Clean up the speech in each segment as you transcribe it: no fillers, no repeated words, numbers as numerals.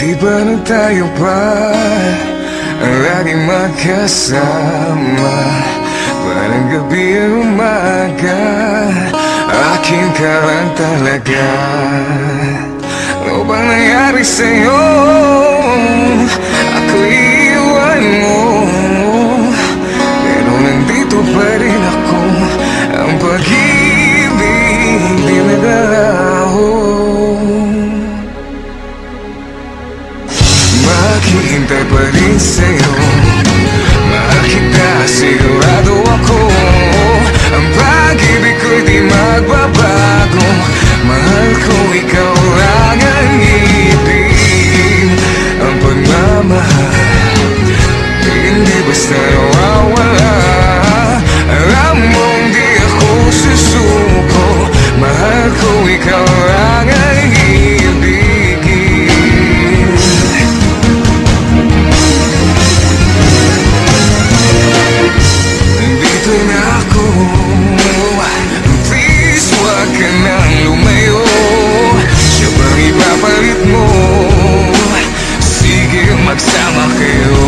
Di ba na tayo pa laging magkasama? Parang gabi ang umaga, akin ka lang talaga. Ano bang nangyari sa'yo? Ako iwan mo, pero nandito pa rin ako. Ang pag-ibig di nagalaho. Maghihintay pa rin sa'yo, mahal kita, sigurado ako. Ang pag-ibig ko'y di magbabago. Mahal ko, ikaw lang ang ibig. Ang pagmamahal, hindi basta nawawala. Alam mong di ako susuko. Mahal ko, ikaw lang ang ibigin. Nandito na ako, please wag ka nang lumayo. Siya bang ipapalit mo? Sige, magsama kayo.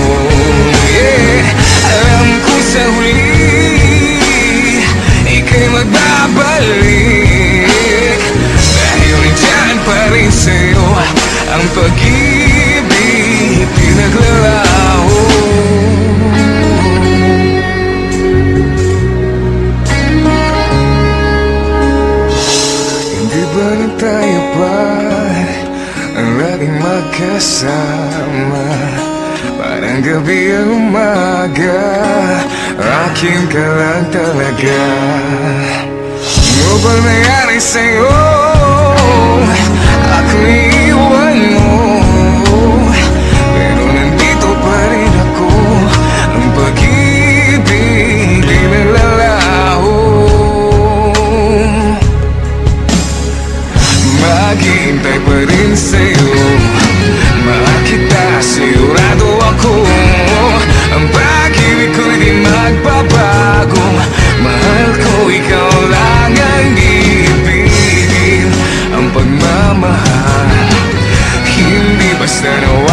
Yeah, alam ko sa huli ika'y magbabalik. Dahil nandyan pa rin sa'yo ang pag-ibig pinaglalaho. Hindi ba na tayo pa ang laging magkasama? Parang gabi ang umaga, akin ka lang talaga. Ano ba nangyari sa'yo? Ako iwan mo, pero nandito pa rin ako. Ang pag-ibig di nalalaho. Maghihintay pa rin sa'yo, mahal kita, sigurado ako. Ang pag-ibig ko'y di magbabago. Mahal ko, ikaw lang ang ibigin. Ang pagmamahal, hindi basta nawa.